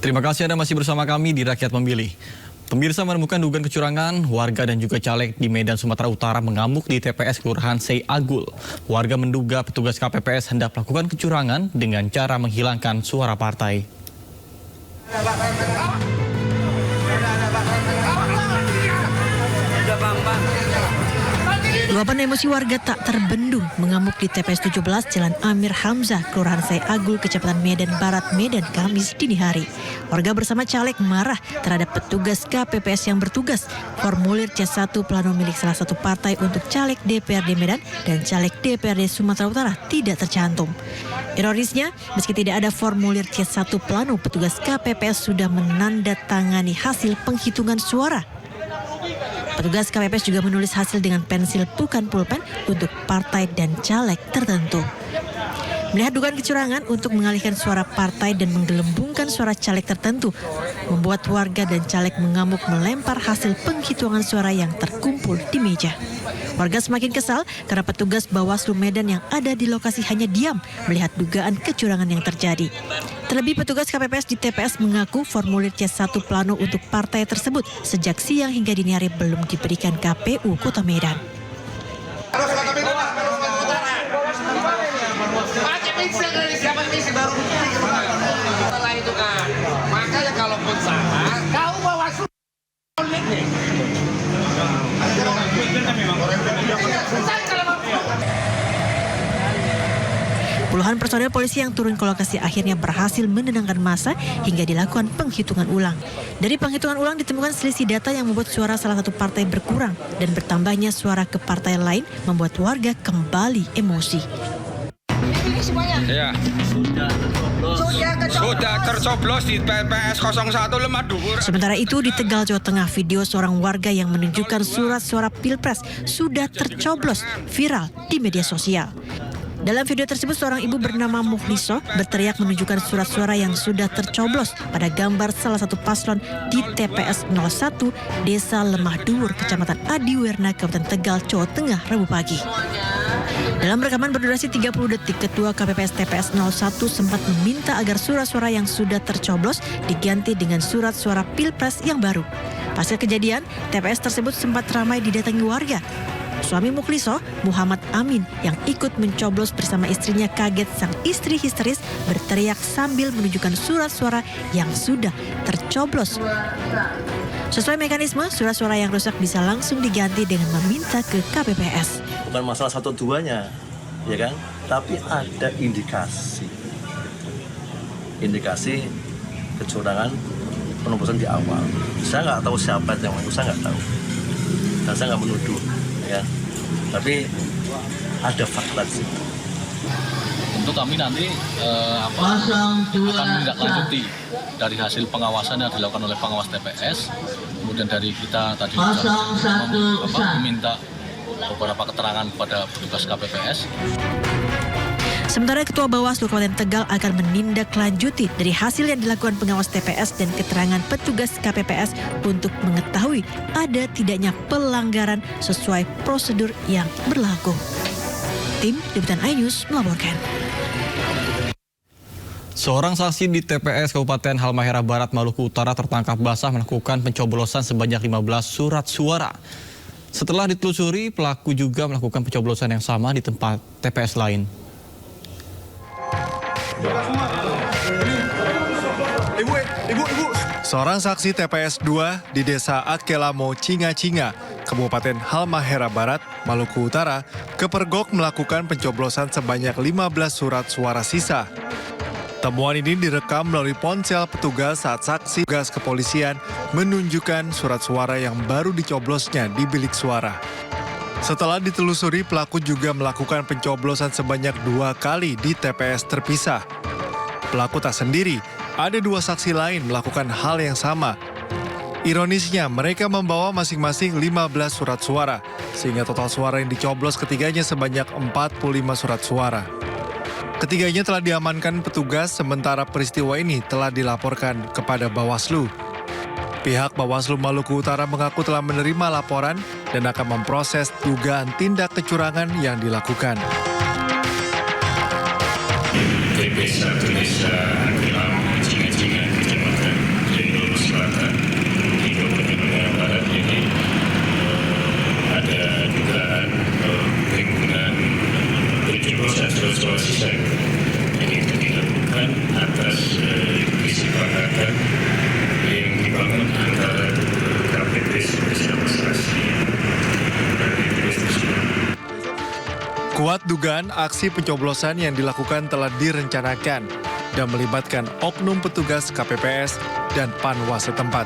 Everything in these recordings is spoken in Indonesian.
Terima kasih Anda masih bersama kami di Rakyat Memilih. Pemirsa, menemukan dugaan kecurangan, warga dan juga caleg di Medan, Sumatera Utara mengamuk di TPS Kelurahan Sei Agul. Warga menduga petugas KPPS hendak melakukan kecurangan dengan cara menghilangkan suara partai. Luapan emosi warga tak terbendung mengamuk di TPS 17 Jalan Amir Hamzah, Kelurahan Sei Agul, Kecamatan Medan Barat, Medan, Kamis dini hari. Warga bersama caleg marah terhadap petugas KPPS yang bertugas. Formulir C1 plano milik salah satu partai untuk caleg DPRD Medan dan caleg DPRD Sumatera Utara tidak tercantum. Ironisnya, meski tidak ada formulir C1 plano, petugas KPPS sudah menandatangani hasil penghitungan suara. Petugas KPPS juga menulis hasil dengan pensil bukan pulpen untuk partai dan caleg tertentu. Melihat dugaan kecurangan untuk mengalihkan suara partai dan menggelembungkan suara caleg tertentu, membuat warga dan caleg mengamuk melempar hasil penghitungan suara yang terkumpul di meja. Warga semakin kesal karena petugas Bawaslu Medan yang ada di lokasi hanya diam melihat dugaan kecurangan yang terjadi. Terlebih petugas KPPS di TPS mengaku formulir C1 plano untuk partai tersebut sejak siang hingga dini hari belum diberikan KPU Kota Medan. Setelah itu kan, makanya kalaupun salah, kau Bawaslu nih. Puluhan personel polisi yang turun ke lokasi akhirnya berhasil menenangkan massa hingga dilakukan penghitungan ulang. Dari penghitungan ulang ditemukan selisih data yang membuat suara salah satu partai berkurang dan bertambahnya suara ke partai lain membuat warga kembali emosi. Ya. Sudah tercoblos di PPS 01 Lemah Dhuwur. Sementara itu di Tegal, Jawa Tengah, video seorang warga yang menunjukkan surat suara Pilpres sudah tercoblos viral di media sosial. Dalam video tersebut, seorang ibu bernama Mukhliso berteriak menunjukkan surat suara yang sudah tercoblos pada gambar salah satu paslon di TPS 01 Desa Lemah Dhuwur, Kecamatan Adiwerna, Kabupaten Tegal, Jawa Tengah, Rabu pagi. Dalam rekaman berdurasi 30 detik, Ketua KPPS TPS 01 sempat meminta agar surat suara yang sudah tercoblos diganti dengan surat suara Pilpres yang baru. Pasca kejadian, TPS tersebut sempat ramai didatangi warga. Suami Mukhliso, Muhammad Amin, yang ikut mencoblos bersama istrinya kaget sang istri histeris berteriak sambil menunjukkan surat suara yang sudah tercoblos. Sesuai mekanisme, surat suara yang rusak bisa langsung diganti dengan meminta ke KPPS. Bukan masalah satu duanya, ya kan? Tapi ada indikasi kecurangan pencoblosan di awal. Saya nggak tahu siapa yang itu, saya nggak tahu. Dan saya nggak menuduh. Ya, tapi ada fakta sih. Untuk kami nanti akan menindaklanjuti dari hasil pengawasan yang dilakukan oleh pengawas TPS, kemudian dari kita tadi meminta beberapa keterangan kepada petugas KPPS. Sementara Ketua Bawaslu Kabupaten Tegal akan menindaklanjuti dari hasil yang dilakukan pengawas TPS dan keterangan petugas KPPS untuk mengetahui ada tidaknya pelanggaran sesuai prosedur yang berlaku. Tim Liputan iNews melaporkan. Seorang saksi di TPS Kabupaten Halmahera Barat, Maluku Utara tertangkap basah melakukan pencoblosan sebanyak 15 surat suara. Setelah ditelusuri, pelaku juga melakukan pencoblosan yang sama di tempat TPS lain. Seorang saksi TPS 2 di Desa Akelamo, Cinga-Cinga, Kabupaten Halmahera Barat, Maluku Utara, kepergok melakukan pencoblosan sebanyak 15 surat suara sisa. Temuan ini direkam melalui ponsel petugas saat saksi petugas kepolisian menunjukkan surat suara yang baru dicoblosnya di bilik suara. Setelah ditelusuri, pelaku juga melakukan pencoblosan sebanyak 2 kali di TPS terpisah. Pelaku tak sendiri, ada 2 saksi lain melakukan hal yang sama. Ironisnya, mereka membawa masing-masing 15 surat suara, sehingga total suara yang dicoblos ketiganya sebanyak 45 surat suara. Ketiganya telah diamankan petugas, sementara peristiwa ini telah dilaporkan kepada Bawaslu. Pihak Bawaslu Maluku Utara mengaku telah menerima laporan dan akan memproses dugaan tindak kecurangan yang dilakukan. TPS 1 Desa Akelamo, Cinga-Cinga, Kecamatan surat sisa. Jadi itu dilakukan atas kesepakatan yang dibangun antara KPPS bersama administrasi dan BPS tersebut. Kuat dugaan aksi pencoblosan yang dilakukan telah direncanakan dan melibatkan oknum petugas KPPS dan Panwas setempat.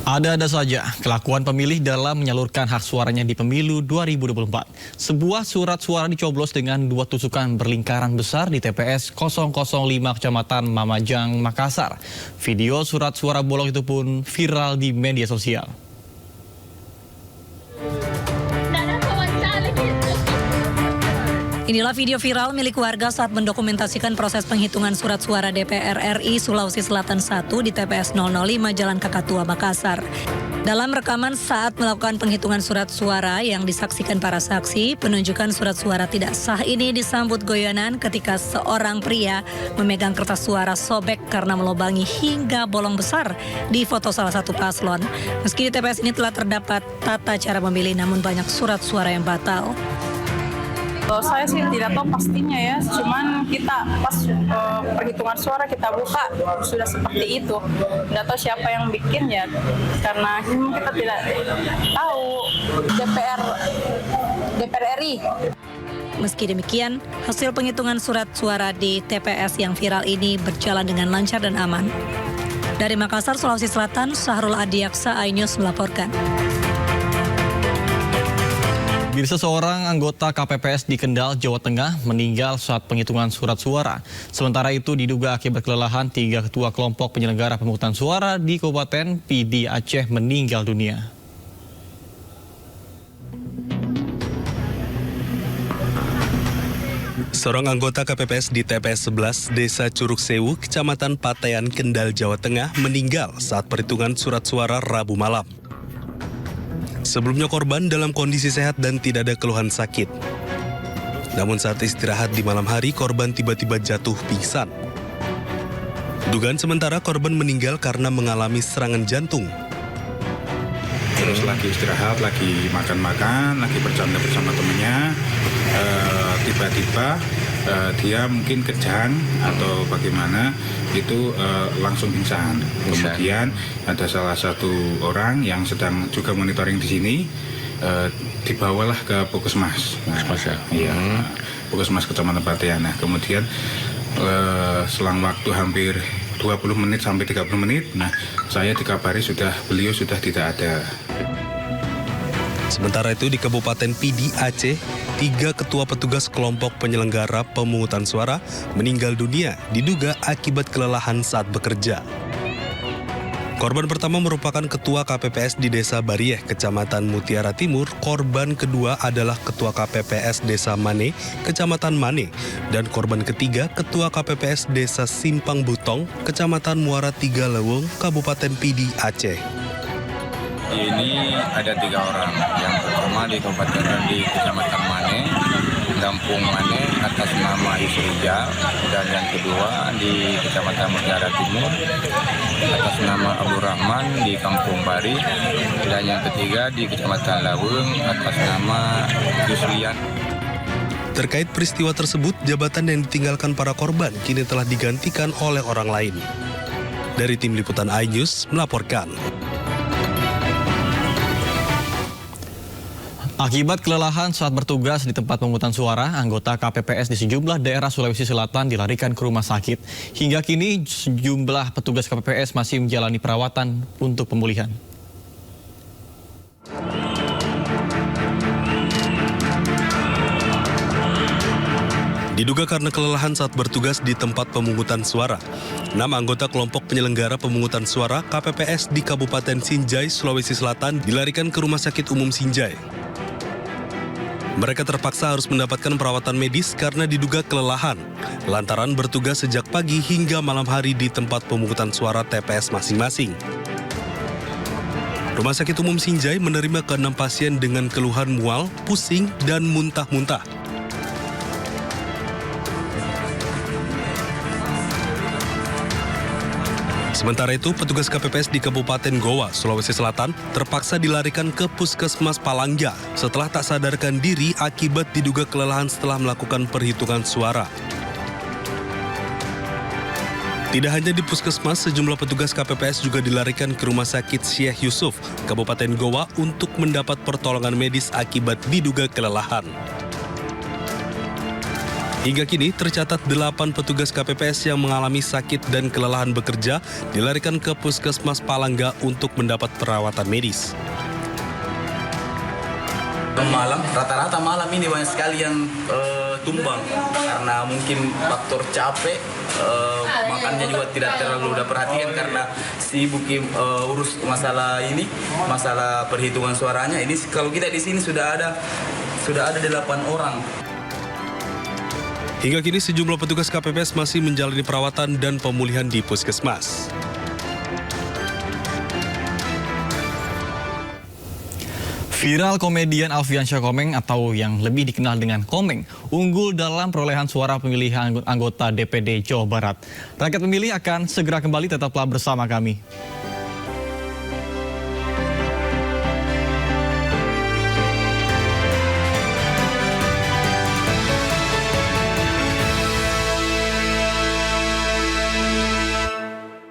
Ada-ada saja kelakuan pemilih dalam menyalurkan hak suaranya di pemilu 2024. Sebuah surat suara dicoblos dengan 2 tusukan berlingkaran besar di TPS 005 Kecamatan Mamajang, Makassar. Video surat suara bolong itu pun viral di media sosial. Inilah video viral milik warga saat mendokumentasikan proses penghitungan surat suara DPR RI Sulawesi Selatan 1 di TPS 005 Jalan Kakatua, Makassar. Dalam rekaman saat melakukan penghitungan surat suara yang disaksikan para saksi, penunjukan surat suara tidak sah ini disambut goyonan ketika seorang pria memegang kertas suara sobek karena melubangi hingga bolong besar di foto salah satu paslon. Meski di TPS ini telah terdapat tata cara memilih, namun banyak surat suara yang batal. Saya sih tidak tahu pastinya ya, cuman kita pas perhitungan suara kita buka sudah seperti itu. Tidak tahu siapa yang bikin ya, karena kita tidak tahu DPR RI. Meski demikian, hasil penghitungan surat suara di TPS yang viral ini berjalan dengan lancar dan aman. Dari Makassar, Sulawesi Selatan, Sahrul Adiaksa, iNews melaporkan. Bisa seorang anggota KPPS di Kendal, Jawa Tengah meninggal saat penghitungan surat suara. Sementara itu diduga akibat kelelahan 3 ketua kelompok penyelenggara pemungutan suara di Kabupaten PD Aceh meninggal dunia. Seorang anggota KPPS di TPS 11 Desa Curug Sewu, Kecamatan Patean, Kendal, Jawa Tengah meninggal saat perhitungan surat suara Rabu malam. Sebelumnya korban dalam kondisi sehat dan tidak ada keluhan sakit. Namun saat istirahat di malam hari, korban tiba-tiba jatuh pingsan. Dugaan sementara korban meninggal karena mengalami serangan jantung. Terus lagi istirahat, lagi makan-makan, lagi bercanda bersama temennya. Tiba-tiba dia mungkin kejang atau bagaimana, itu langsung pingsan. Kemudian ada salah satu orang yang sedang juga monitoring di sini, dibawalah ke Puskesmas. Puskesmas Kecamatan Patean. Nah, kemudian selang waktu hampir 20 menit sampai 30 menit, nah saya dikabari beliau sudah tidak ada. Sementara itu di Kabupaten PD Aceh, 3 ketua petugas kelompok penyelenggara pemungutan suara meninggal dunia diduga akibat kelelahan saat bekerja. Korban pertama merupakan ketua KPPS di Desa Barieh, Kecamatan Mutiara Timur. Korban kedua adalah ketua KPPS Desa Mane, Kecamatan Mane. Dan korban ketiga, ketua KPPS Desa Simpang Butong, Kecamatan Muara Tiga Leweng, Kabupaten PD Aceh. Ini ada 3 orang. Yang pertama di Kecamatan Mane, Kampung Mane atas nama Isrija, dan yang kedua di Kecamatan Mutiara Timur atas nama Abdul Rahman di Kampung Bari, dan yang ketiga di Kecamatan Laweng atas nama Yusrian. Terkait peristiwa tersebut, jabatan yang ditinggalkan para korban kini telah digantikan oleh orang lain. Dari tim liputan iNews melaporkan. Akibat kelelahan saat bertugas di tempat pemungutan suara, anggota KPPS di sejumlah daerah Sulawesi Selatan dilarikan ke rumah sakit. Hingga kini sejumlah petugas KPPS masih menjalani perawatan untuk pemulihan. Diduga karena kelelahan saat bertugas di tempat pemungutan suara, 6 anggota kelompok penyelenggara pemungutan suara KPPS di Kabupaten Sinjai, Sulawesi Selatan dilarikan ke Rumah Sakit Umum Sinjai. Mereka terpaksa harus mendapatkan perawatan medis karena diduga kelelahan, lantaran bertugas sejak pagi hingga malam hari di tempat pemungutan suara TPS masing-masing. Rumah Sakit Umum Sinjai menerima ke-6 pasien dengan keluhan mual, pusing, dan muntah-muntah. Sementara itu, petugas KPPS di Kabupaten Goa, Sulawesi Selatan terpaksa dilarikan ke Puskesmas Palangga setelah tak sadarkan diri akibat diduga kelelahan setelah melakukan perhitungan suara. Tidak hanya di Puskesmas, sejumlah petugas KPPS juga dilarikan ke Rumah Sakit Syekh Yusuf, Kabupaten Goa untuk mendapat pertolongan medis akibat diduga kelelahan. Hingga kini tercatat 8 petugas KPPS yang mengalami sakit dan kelelahan bekerja dilarikan ke Puskesmas Palangga untuk mendapat perawatan medis. Malam, rata-rata malam ini banyak sekali yang tumbang karena mungkin faktor capek, makannya juga tidak terlalu udah perhatian karena sibuk urus masalah ini, masalah perhitungan suaranya. Ini kalau kita di sini sudah ada 8 orang. Hingga kini sejumlah petugas KPPS masih menjalani perawatan dan pemulihan di Puskesmas. Viral komedian Alfiansyah Komeng atau yang lebih dikenal dengan Komeng unggul dalam perolehan suara pemilihan anggota DPD Jawa Barat. Rakyat memilih akan segera kembali, tetaplah bersama kami.